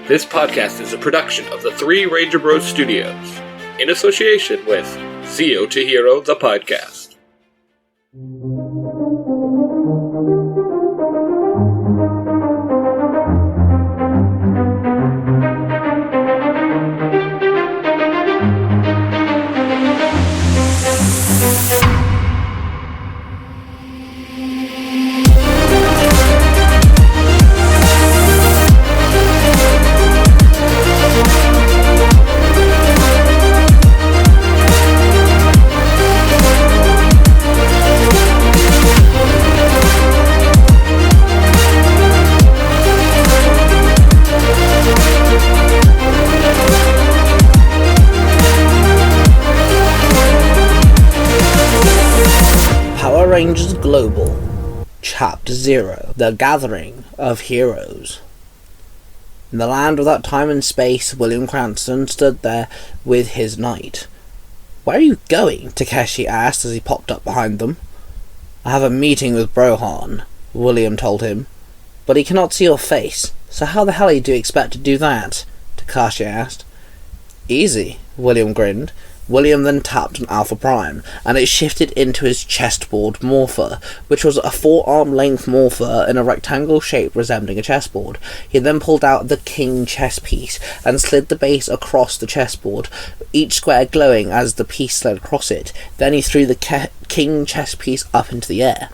This podcast is a production of the Three Ranger Bros Studios, in association with Zero to Hero, the podcast. Rangers Global, Chapter 0, The Gathering of Heroes. In the land without time and space, William Cranston stood there with his knight. "Where are you going?" Takeshi asked as he popped up behind them. "I have a meeting with Brohan," William told him. "But he cannot see your face, so how the hell do you expect to do that?" Takeshi asked. "Easy," William grinned. William then tapped on Alpha Prime, and it shifted into his chessboard morpher, which was a 4-arm-length morpher in a rectangle shape resembling a chessboard. He then pulled out the king chess piece and slid the base across the chessboard, each square glowing as the piece slid across it. Then he threw the king chess piece up into the air.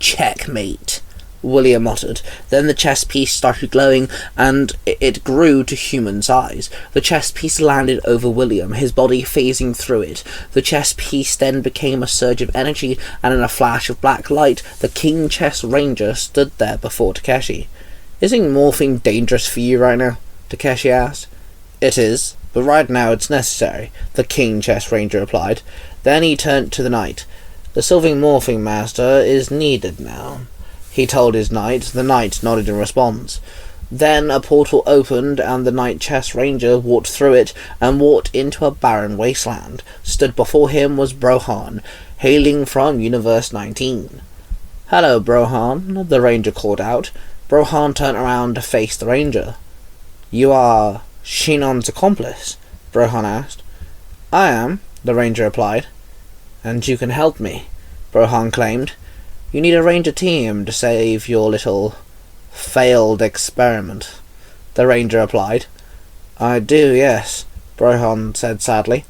"Checkmate," William muttered. Then the chess piece started glowing, and it grew to human size. The chess piece landed over William, his body phasing through it. The chess piece then became a surge of energy, and in a flash of black light, the King Chess Ranger stood there before Takeshi. "Isn't morphing dangerous for you right now?" Takeshi asked. "It is, but right now it's necessary," the King Chess Ranger replied. Then he turned to the knight. "The Sylvan Morphing Master is needed now," he told his knight. The knight nodded in response. Then a portal opened, and the Knight Chess Ranger walked through it and walked into a barren wasteland. Stood before him was Brohan, hailing from Universe 19. "Hello, Brohan," the Ranger called out. Brohan turned around to face the Ranger. "You are Shinon's accomplice?" Brohan asked. "I am," the Ranger replied. "And you can help me," Brohan claimed. "You need a Ranger team to save your little failed experiment," the Ranger replied. "I do, yes," Brohan said sadly.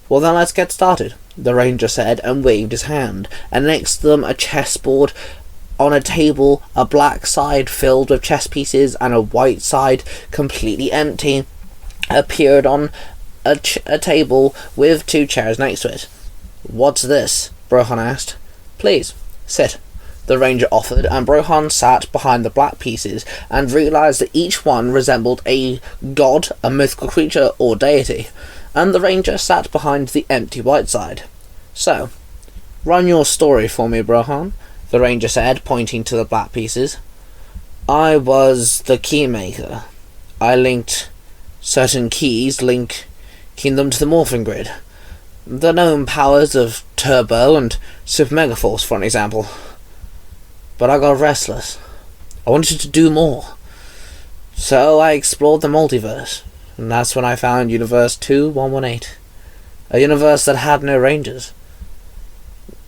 "Well then let's get started," the Ranger said and waved his hand, and next to them a chessboard on a table, a black side filled with chess pieces and a white side completely empty, appeared on a table with 2 chairs next to it. "What's this?" Brohan asked. "Please, sit," the Ranger offered, and Brohan sat behind the black pieces and realized that each one resembled a god, a mythical creature, or deity, and the Ranger sat behind the empty white side. "So, run your story for me, Brohan," the Ranger said, pointing to the black pieces. "I was the keymaker. I linked certain keys, linking them to the morphing grid. The known powers of Turbo and Super Mega Force, for an example. But I got restless. I wanted to do more. So I explored the multiverse, and that's when I found Universe 2118. A universe that had no Rangers.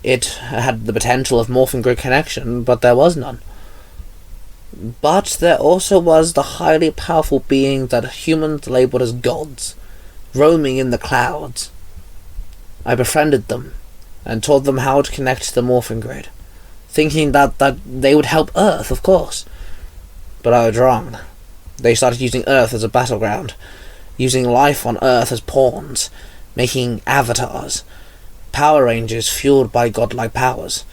It had the potential of morphing grid connection, but there was none. But there also was the highly powerful being that humans labeled as gods, roaming in the clouds. I befriended them, and taught them how to connect to the morphing grid, thinking that they would help Earth, of course. But I was wrong. They started using Earth as a battleground, using life on Earth as pawns, making avatars, Power Rangers fueled by godlike powers.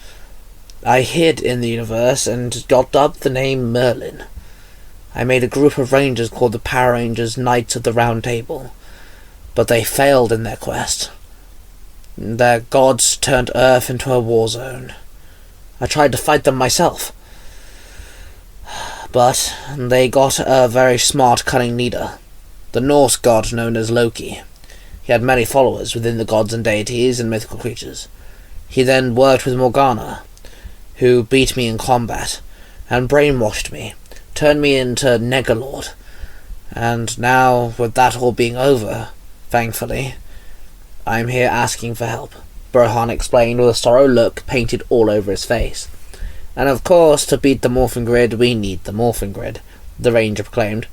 I hid in the universe and got dubbed the name Merlin. I made a group of Rangers called the Power Rangers Knights of the Round Table, but they failed in their quest. Their gods turned Earth into a war zone. I tried to fight them myself, but they got a very smart, cunning leader, the Norse god known as Loki. He had many followers within the gods and deities and mythical creatures. He then worked with Morgana, who beat me in combat, and brainwashed me, turned me into Negalord, And now, with that all being over, thankfully, I'm here asking for help, Brohan explained with a sorrow look painted all over his face. And of course, to beat the morphing grid, we need the morphing grid, the ranger proclaimed.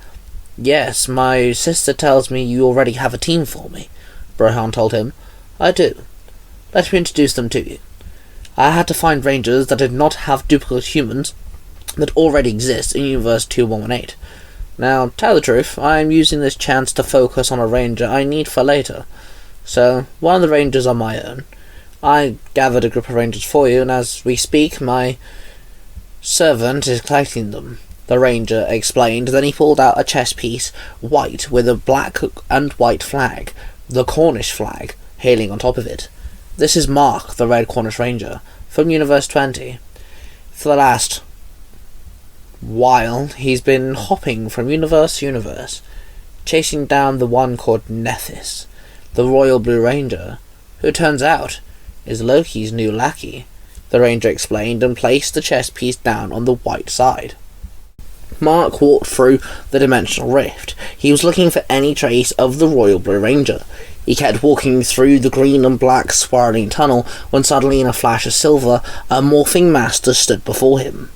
Yes, my sister tells me you already have a team for me, Brohan told him. I do. Let me introduce them to you. I had to find rangers that did not have duplicate humans that already exist in Universe 2118. Now, tell the truth, I am using this chance to focus on a ranger I need for later. So, one of the rangers are my own. I gathered a group of rangers for you, and as we speak, my servant is collecting them, the ranger explained. Then he pulled out a chest piece, white, with a black and white flag, the Cornish flag, hailing on top of it. This is Mark, the Red Cornish Ranger, from Universe 20. For the last while, he's been hopping from universe to universe, chasing down the one called Nethys, the Royal Blue Ranger, who turns out is Loki's new lackey, the ranger explained and placed the chest piece down on the white side. Mark walked through the dimensional rift. He was looking for any trace of the Royal Blue Ranger. He kept walking through the green and black swirling tunnel when suddenly, in a flash of silver, a morphing master stood before him.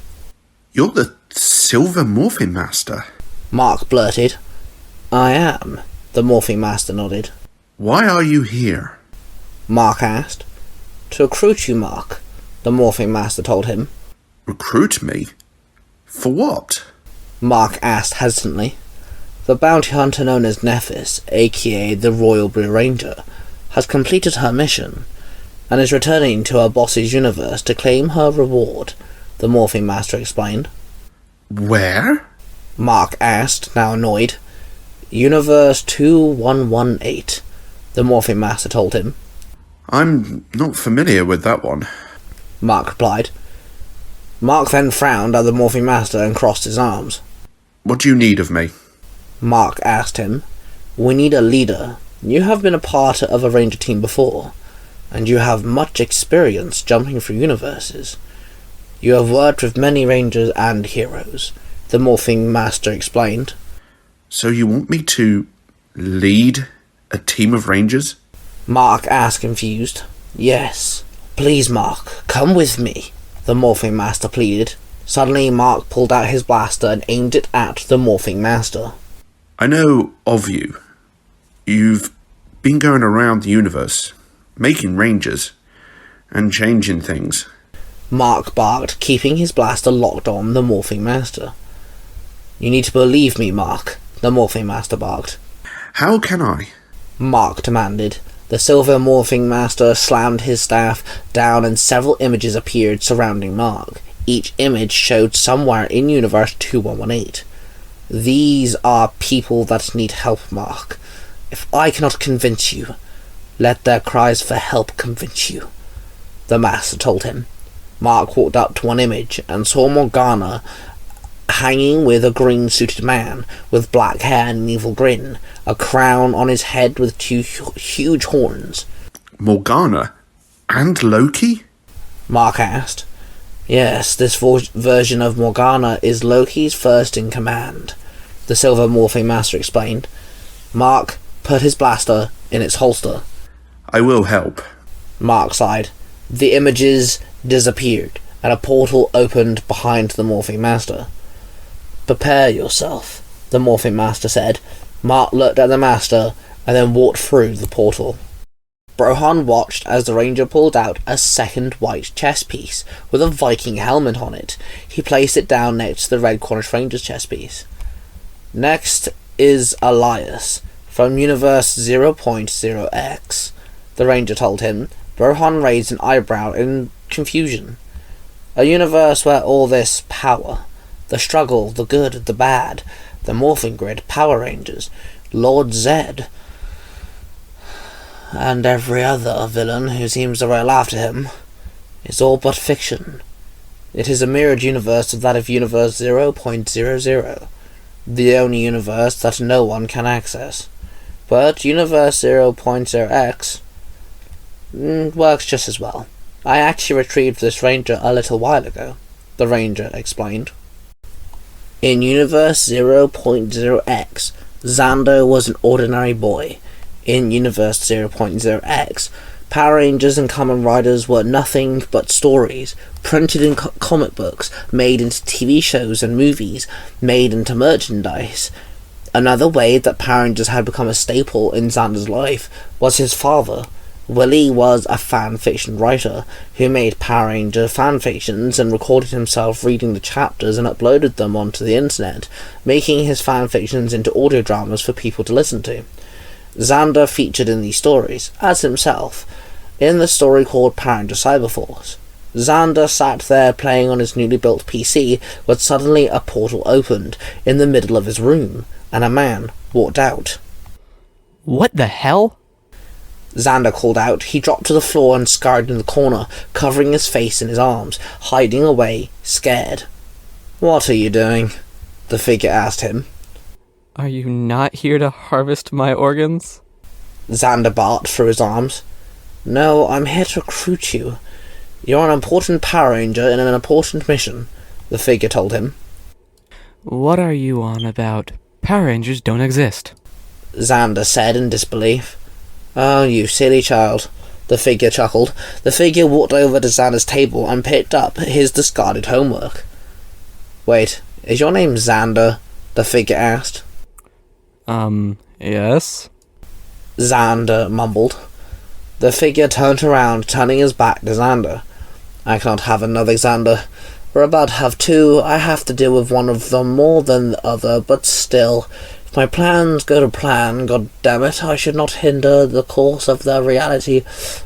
You're the Silver Morphing Master? Mark blurted. I am, the morphing master nodded. Why are you here? Mark asked. To recruit you, Mark, the morphing master told him. Recruit me? For what? Mark asked hesitantly. The bounty hunter known as Nethys, aka the Royal Blue Ranger, has completed her mission, and is returning to her boss's universe to claim her reward, the morphing master explained. Where? Mark asked, now annoyed. Universe 2118, the morphing master told him. I'm not familiar with that one, Mark replied. Mark then frowned at the morphing master and crossed his arms. What do you need of me? Mark asked him. We need a leader. You have been a part of a ranger team before, and you have much experience jumping through universes. You have worked with many rangers and heroes, the morphing master explained. So you want me to lead a team of rangers? Mark asked, confused. Yes. Please, Mark, come with me, the morphing master pleaded. Suddenly, Mark pulled out his blaster and aimed it at the morphing master. I know of you. You've been going around the universe, making rangers, and changing things. Mark barked, keeping his blaster locked on the morphing master. You need to believe me, Mark, the morphing master barked. How can I? Mark demanded. The silver morphing master slammed his staff down and several images appeared surrounding Mark. Each image showed somewhere in Universe 2118. These are people that need help, Mark. If I cannot convince you, let their cries for help convince you, the master told him. Mark walked up to one image and saw Morgana hanging with a green-suited man with black hair and an evil grin, a crown on his head with two huge horns. Morgana? And Loki? Mark asked. Yes, this version of Morgana is Loki's first in command, the silver morphing master explained. Mark put his blaster in its holster. I will help. Mark sighed. The images disappeared, and a portal opened behind the morphing master. Prepare yourself, the morphing master said. Mark looked at the master, and then walked through the portal. Brohan watched as the ranger pulled out a second white chest piece with a Viking helmet on it. He placed it down next to the Red Cornish Ranger's chest piece. Next is Elias, from Universe 0.0x, the ranger told him. Brohan raised an eyebrow in confusion. A universe where all this power, the struggle, the good, the bad, the morphing grid, Power Rangers, Lord Zed, and every other villain who seems to rail after him, is all but fiction. It is a mirrored universe of that of Universe 0.00, the only universe that no one can access. But Universe 0.0x works just as well. I actually retrieved this ranger a little while ago, the ranger explained. In Universe 0.0x, Xander was an ordinary boy. In Universe 0.0X, Power Rangers and Kamen Riders were nothing but stories, printed in comic books, made into TV shows and movies, made into merchandise. Another way that Power Rangers had become a staple in Xander's life was his father. Willie was a fan fiction writer who made Power Ranger fan fictions and recorded himself reading the chapters and uploaded them onto the internet, making his fan fictions into audio dramas for people to listen to. Xander featured in these stories, as himself, in the story called Power Ranger Cyberforce. Xander sat there playing on his newly built PC when suddenly a portal opened in the middle of his room, and a man walked out. What the hell? Xander called out. He dropped to the floor and scurried in the corner, covering his face in his arms, hiding away, scared. "What are you doing?" the figure asked him. Are you not here to harvest my organs? Xander barked through his arms. "No, I'm here to recruit you. You're an important Power Ranger in an important mission," the figure told him. What are you on about? Power Rangers don't exist. Xander said in disbelief. "Oh, you silly child," the figure chuckled. The figure walked over to Xander's table and picked up his discarded homework. "Wait, is your name Xander?" the figure asked. Yes? Xander mumbled. The figure turned around, turning his back to Xander. "I cannot have another Xander. We're about to have two. I have to deal with one of them more than the other, but still, if my plans go to plan, God damn it, I should not hinder the course of their reality,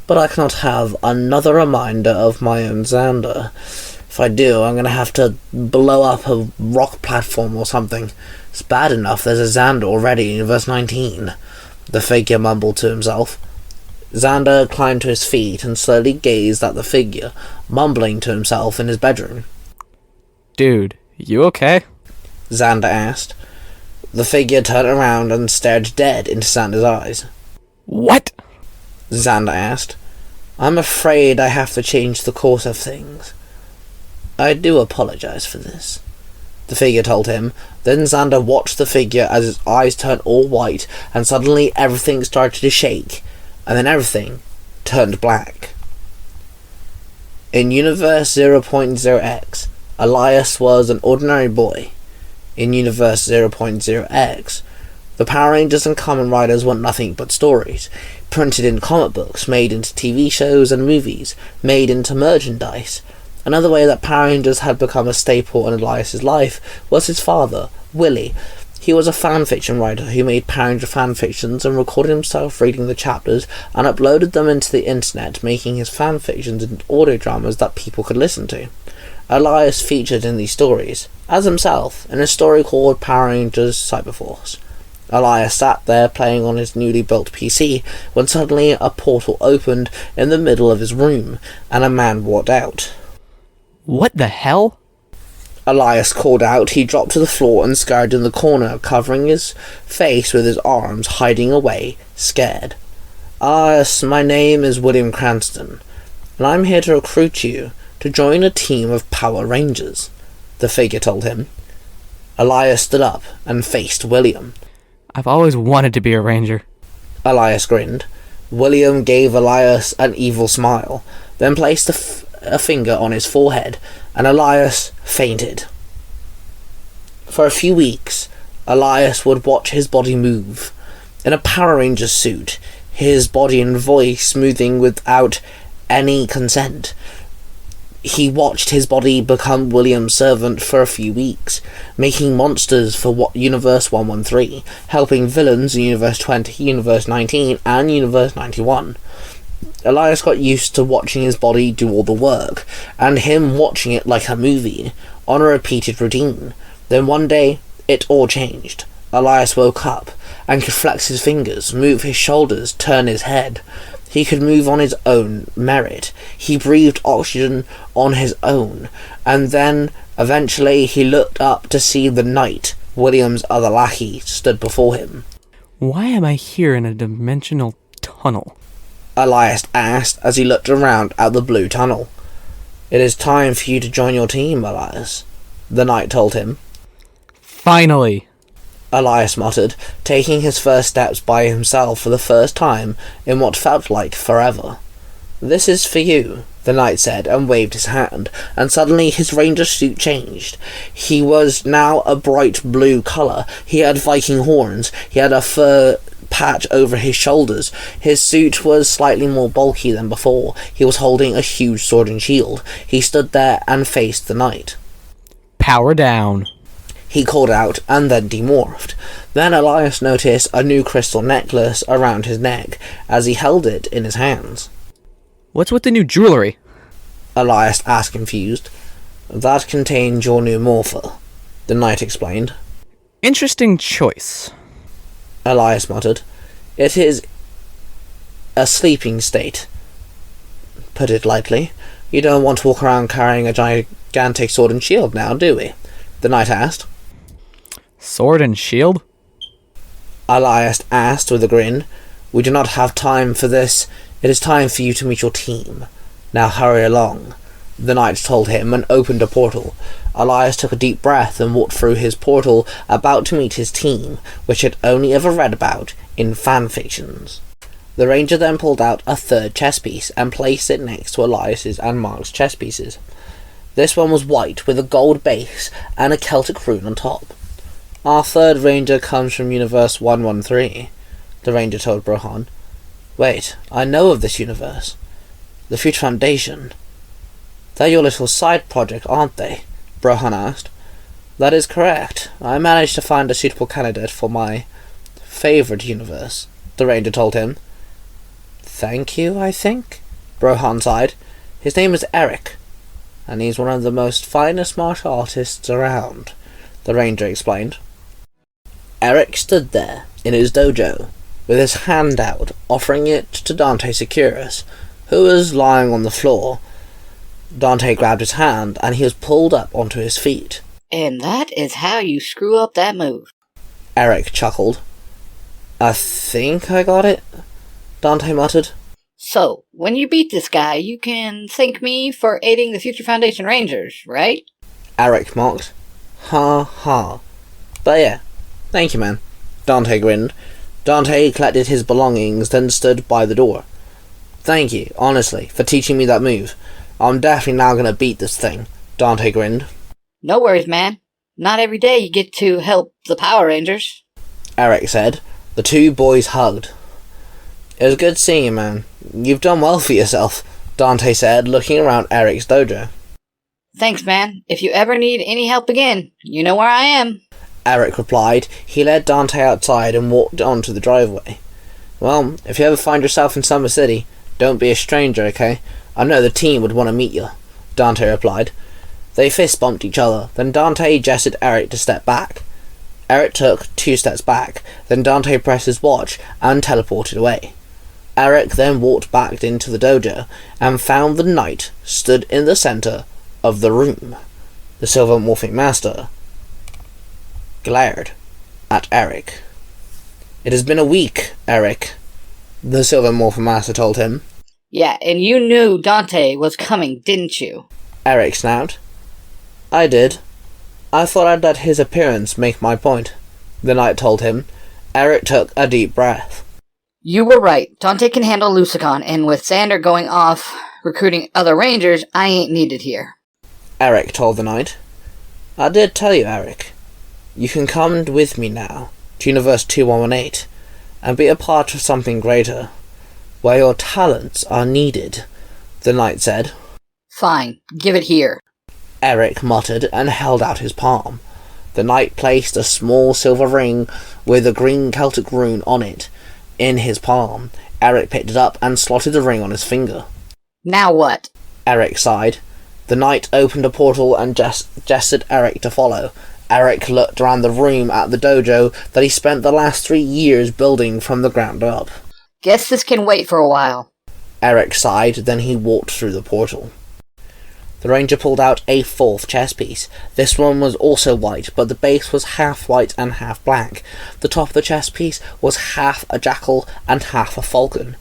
but I cannot have another reminder of my own Xander. If I do, I'm going to have to blow up a rock platform or something. It's bad enough there's a Xander already in verse 19, the figure mumbled to himself. Xander climbed to his feet and slowly gazed at the figure, mumbling to himself in his bedroom. Dude, you okay? Xander asked. The figure turned around and stared dead into Xander's eyes. What? Xander asked. "I'm afraid I have to change the course of things. I do apologize for this," the figure told him. Then Xander watched the figure as his eyes turned all white, and suddenly everything started to shake, and then everything turned black. In Universe 0.0X, Elias was an ordinary boy. In Universe 0.0X, the Power Rangers and Kamen Riders were nothing but stories, printed in comic books, made into TV shows and movies, made into merchandise. Another way that Power Rangers had become a staple in Elias's life was his father, Willie. He was a fanfiction writer who made Power Ranger fanfictions and recorded himself reading the chapters and uploaded them into the internet, making his fanfictions into audio dramas that people could listen to. Elias featured in these stories, as himself, in a story called Power Rangers Cyberforce. Elias sat there playing on his newly built PC when suddenly a portal opened in the middle of his room, and a man walked out. What the hell? Elias called out. He dropped to the floor and scurried in the corner, covering his face with his arms, hiding away, scared. "Yes, my name is William Cranston, and I'm here to recruit you to join a team of Power Rangers," the figure told him. Elias stood up and faced William. I've always wanted to be a ranger. Elias grinned. William gave Elias an evil smile, then placed a finger on his forehead, and Elias fainted. For a few weeks, Elias would watch his body move. In a Power Ranger suit, his body and voice moving without any consent. He watched his body become William's servant for a few weeks, making monsters for Universe 113, helping villains in Universe 20, Universe 19, and Universe 91. Elias got used to watching his body do all the work, and him watching it like a movie, on a repeated routine. Then one day, it all changed. Elias woke up, and could flex his fingers, move his shoulders, turn his head. He could move on his own merit. He breathed oxygen on his own, and then, eventually, he looked up to see the knight, William's other lackey, stood before him. Why am I here in a dimensional tunnel? Elias asked as he looked around at the blue tunnel. "It is time for you to join your team, Elias," the knight told him. Finally! Elias muttered, taking his first steps by himself for the first time in what felt like forever. "This is for you," the knight said, and waved his hand, and suddenly his ranger suit changed. He was now a bright blue colour. He had Viking horns. He had a fur patch over his shoulders. His suit was slightly more bulky than before. He was holding a huge sword and shield. He stood there and faced the knight. Power down. He called out and then demorphed. Then Elias noticed a new crystal necklace around his neck as he held it in his hands. What's with the new jewelry? Elias asked, confused. "That contains your new morpher," the knight explained. Interesting choice. Elias muttered. "It is a sleeping state, put it lightly. You don't want to walk around carrying a gigantic sword and shield now, do we?" the knight asked. Sword and shield? Elias asked with a grin. "We do not have time for this. It is time for you to meet your team. Now hurry along," the knight told him and opened a portal. Elias took a deep breath and walked through his portal, about to meet his team, which he had only ever read about in fanfictions. The ranger then pulled out a third chess piece and placed it next to Elias's and Mark's chess pieces. This one was white with a gold base and a Celtic rune on top. "Our third ranger comes from Universe 113, the ranger told Brohan. "Wait, I know of this universe. The Future Foundation. They're your little side project, aren't they?" Brohan asked. "That is correct. I managed to find a suitable candidate for my favourite universe," the ranger told him. "Thank you, I think," Brohan sighed. "His name is Eric, and he's one of the most finest martial artists around," the ranger explained. Eric stood there in his dojo, with his hand out, offering it to Dante Securus, who was lying on the floor. Dante grabbed his hand, and he was pulled up onto his feet. "And that is how you screw up that move," Eric chuckled. "I think I got it," Dante muttered. "So, when you beat this guy, you can thank me for aiding the Future Foundation Rangers, right?" Eric mocked. "Ha ha. But yeah, thank you, man," Dante grinned. Dante collected his belongings, then stood by the door. "Thank you, honestly, for teaching me that move. I'm definitely now gonna beat this thing," Dante grinned. "No worries, man. Not every day you get to help the Power Rangers," Eric said. The two boys hugged. "It was good seeing you, man. You've done well for yourself," Dante said, looking around Eric's dojo. "Thanks, man. If you ever need any help again, you know where I am," Eric replied. He led Dante outside and walked onto the driveway. "Well, if you ever find yourself in Summer City, don't be a stranger, okay? I know the team would want to meet you," Dante replied. They fist bumped each other, then Dante gestured Eric to step back. Eric took 2 steps back, then Dante pressed his watch and teleported away. Eric then walked back into the dojo and found the knight stood in the centre of the room. The Silver Morphing Master glared at Eric. "It has been a week, Eric," the Silver Morphing Master told him. "Yeah, and you knew Dante was coming, didn't you?" Eric snapped. "I did. I thought I'd let his appearance make my point," the knight told him. Eric took a deep breath. "You were right. Dante can handle Lusicon, and with Xander going off recruiting other rangers, I ain't needed here," Eric told the knight. "I did tell you, Eric. You can come with me now to Universe 2118 and be a part of something greater, where your talents are needed," the knight said. "Fine, give it here," Eric muttered and held out his palm. The knight placed a small silver ring with a green Celtic rune on it in his palm. Eric picked it up and slotted the ring on his finger. "Now what?" Eric sighed. The knight opened a portal and gestured Eric to follow. Eric looked around the room at the dojo that he spent the last 3 years building from the ground up. "Guess this can wait for a while." Eric sighed, then he walked through the portal. The ranger pulled out a 4th chess piece. This one was also white, but the base was half white and half black. The top of the chess piece was half a jackal and half a falcon.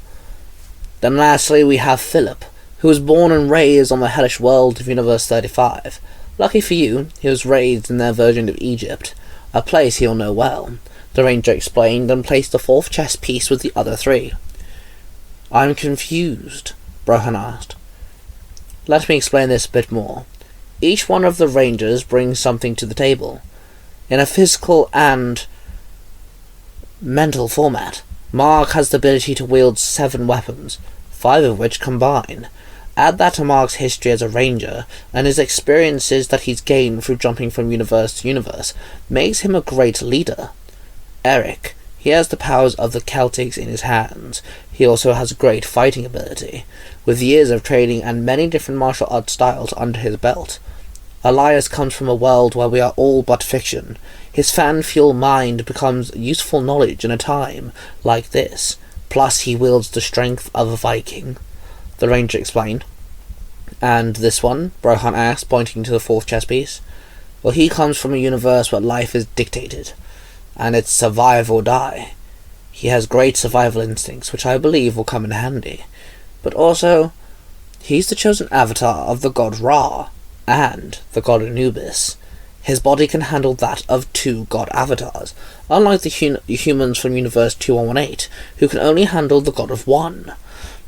Then lastly we have Philip, who was born and raised on the hellish world of Universe 35. Lucky for you, he was raised in their version of Egypt. a place he'll know well, the ranger explained and placed the fourth chess piece with the other three. I'm confused, Brohan asked. Let me explain this a bit more. Each one of the rangers brings something to the table. In a physical and mental format, Mark has the ability to wield 7 weapons, 5 of which combine. Add that to Mark's history as a ranger, and his experiences that he's gained through jumping from universe to universe, makes him a great leader. Eric, he has the powers of the Celtics in his hands. He also has great fighting ability, with years of training and many different martial arts styles under his belt. Elias comes from a world where we are all but fiction. His fan-fueled mind becomes useful knowledge in a time like this, plus he wields the strength of a Viking, the ranger explained. And this one? Brohan asked, pointing to the fourth chess piece. Well, he comes from a universe where life is dictated, and it's survive or die. He has great survival instincts, which I believe will come in handy. But also, he's the chosen avatar of the god Ra, and the god Anubis. His body can handle that of 2 god avatars, unlike the humans from Universe 2118, who can only handle the god of 1.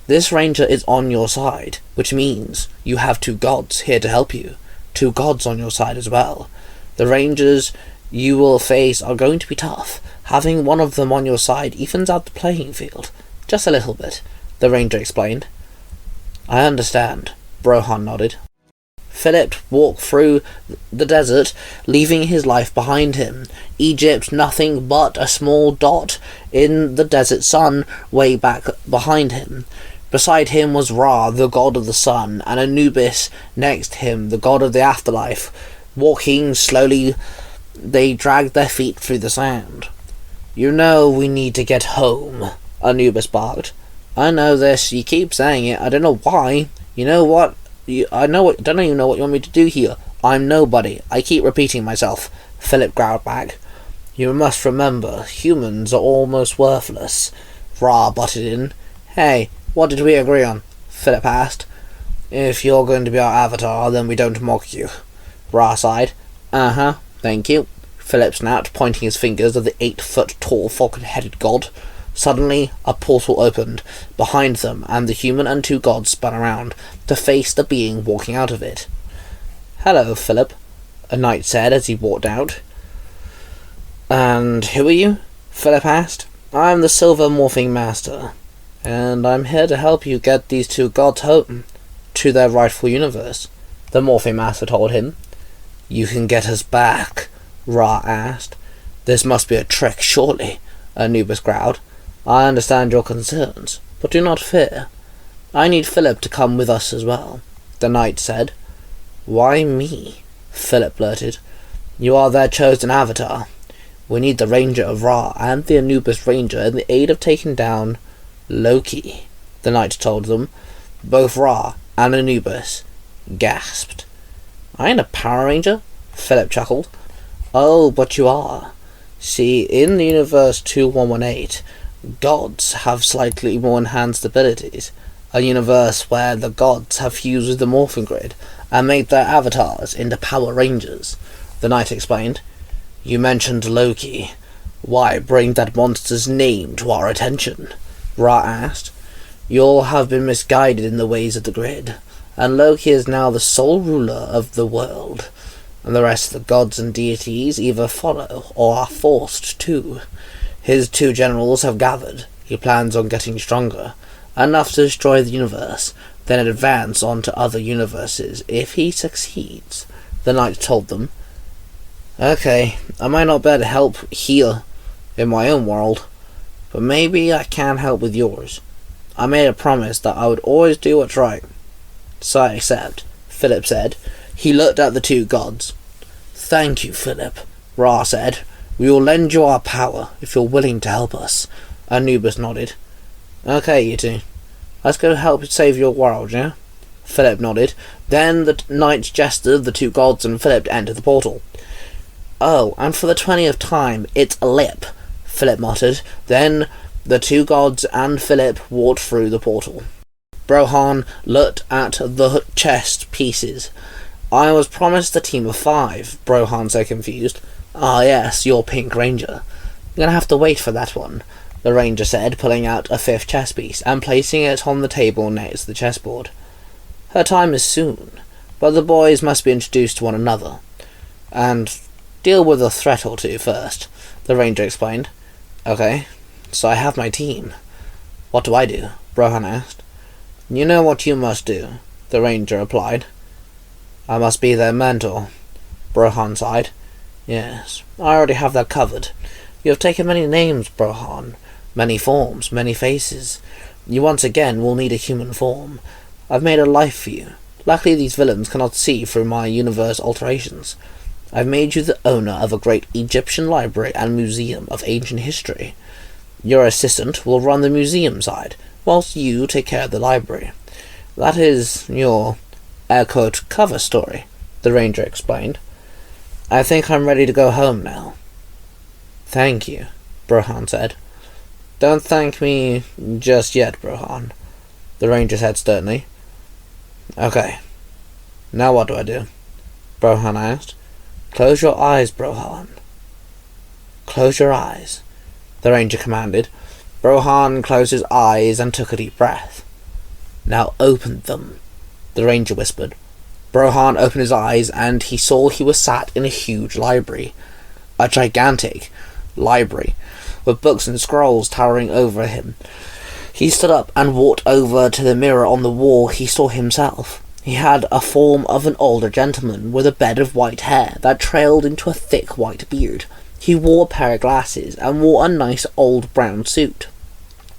This ranger is on your side, which means you have 2 gods here to help you. 2 gods on your side as well. The rangers you will face are going to be tough. Having one of them on your side evens out the playing field. Just a little bit, the ranger explained. I understand, Brohan nodded. Philip walked through the desert, leaving his life behind him. Egypt nothing but a small dot in the desert sun way back behind him. Beside him was Ra, the god of the sun, and Anubis next him, the god of the afterlife. Walking slowly, they dragged their feet through the sand. You know we need to get home, Anubis barked. I know this, you keep saying it, I don't know why. You know what? Don't even know what you want me to do here. I'm nobody. I keep repeating myself, Philip growled back. You must remember, humans are almost worthless. Ra butted in. Hey, what did we agree on? Philip asked. If you're going to be our avatar, then we don't mock you. Ra sighed. Uh-huh, thank you, Philip snapped, pointing his fingers at the 8-foot-tall falcon-headed god. Suddenly, a portal opened behind them, and the human and 2 gods spun around to face the being walking out of it. Hello, Philip, a knight said as he walked out. And who are you? Philip asked. I'm the Silver Morphing Master, and I'm here to help you get these 2 gods home to their rightful universe, the Morphing Master told him. You can get us back? Ra asked. This must be a trick, surely, Anubis growled. I understand your concerns, but do not fear. I need Philip to come with us as well, the knight said. Why me? Philip blurted. You are their chosen avatar. We need the Ranger of Ra and the Anubis Ranger in the aid of taking down Loki, the knight told them. Both Ra and Anubis gasped. I ain't a Power Ranger, Philip chuckled. Oh, but you are. See, in the Universe 2118, gods have slightly more enhanced abilities. A universe where the gods have fused with the Morphing Grid and made their avatars into Power Rangers, the knight explained. You mentioned Loki. Why bring that monster's name to our attention? Ra asked. You'll have been misguided in the ways of the grid, and Loki is now the sole ruler of the world, and the rest of the gods and deities either follow or are forced to. His 2 generals have gathered. He plans on getting stronger, enough to destroy the universe, then advance on to other universes if he succeeds, the knight told them. Okay, I might not be able to help here in my own world, but maybe I can help with yours. I made a promise that I would always do what's right. So I accept, Philip said. He looked at the 2 gods. Thank you, Philip, Ra said. We will lend you our power if you're willing to help us. Anubis nodded. Okay, you 2. Let's go help save your world, yeah? Philip nodded. Then the knights gestured the 2 gods and Philip to enter the portal. Oh, and for the 20th time, it's a lip, Philip muttered. Then the 2 gods and Philip walked through the portal. Brohan looked at the chest pieces. I was promised a team of 5, Brohan said confused. Ah yes, your Pink Ranger. You're gonna have to wait for that one, the ranger said, pulling out a 5th chess piece and placing it on the table next to the chessboard. Her time is soon, but the boys must be introduced to one another. And deal with a threat or two first, the ranger explained. Okay, so I have my team. What do I do? Brohan asked. You know what you must do, the ranger replied. I must be their mentor, Brohan sighed. Yes, I already have that covered. You have taken many names, Brohan. Many forms, many faces. You once again will need a human form. I've made a life for you. Luckily these villains cannot see through my universe alterations. I've made you the owner of a great Egyptian library and museum of ancient history. Your assistant will run the museum side, whilst you take care of the library. That is your, air quote, cover story, the ranger explained. I think I'm ready to go home now. Thank you, Brohan said. Don't thank me just yet, Brohan, the ranger said sternly. Okay, now what do I do? Brohan asked. Close your eyes, Brohan. Close your eyes, the ranger commanded. Brohan closed his eyes and took a deep breath. Now open them, the ranger whispered. Brohan opened his eyes and he saw he was sat in a huge library. A gigantic library, with books and scrolls towering over him. He stood up and walked over to the mirror on the wall. He saw himself. He had a form of an older gentleman with a bed of white hair that trailed into a thick white beard. He wore a pair of glasses and wore a nice old brown suit.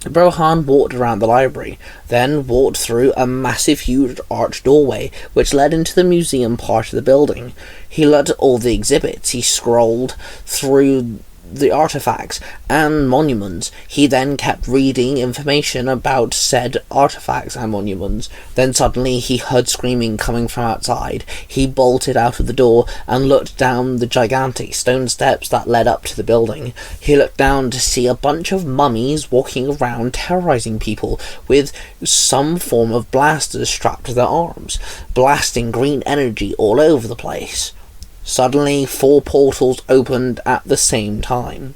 Brohan walked around the library, then walked through a massive huge arched doorway which led into the museum part of the building. He looked at all the exhibits. He scrolled through the artifacts and monuments. He then kept reading information about said artifacts and monuments. Then suddenly he heard screaming coming from outside. He bolted out of the door and looked down the gigantic stone steps that led up to the building. He looked down to see a bunch of mummies walking around terrorizing people with some form of blasters strapped to their arms, blasting green energy all over the place. Suddenly, 4 portals opened at the same time.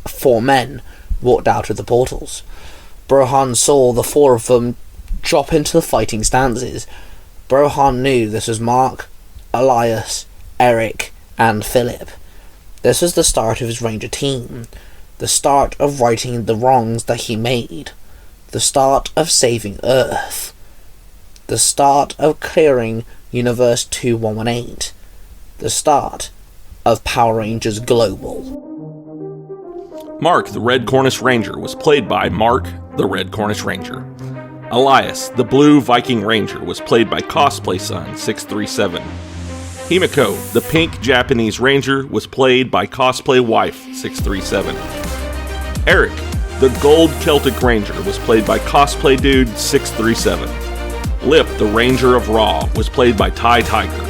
4 men walked out of the portals. Brohan saw the 4 of them drop into the fighting stances. Brohan knew this was Mark, Elias, Eric, and Philip. This was the start of his Ranger team. The start of righting the wrongs that he made. The start of saving Earth. The start of clearing Universe 2118. The start of Power Rangers Global. Mark, the Red Cornish Ranger, was played by Mark, the Red Cornish Ranger. Elias, the Blue Viking Ranger, was played by Cosplay Son 637. Himiko, the Pink Japanese Ranger, was played by Cosplay Wife 637. Eric, the Gold Celtic Ranger, was played by Cosplay Dude 637. Lip, the Ranger of Raw, was played by Ty Tiger.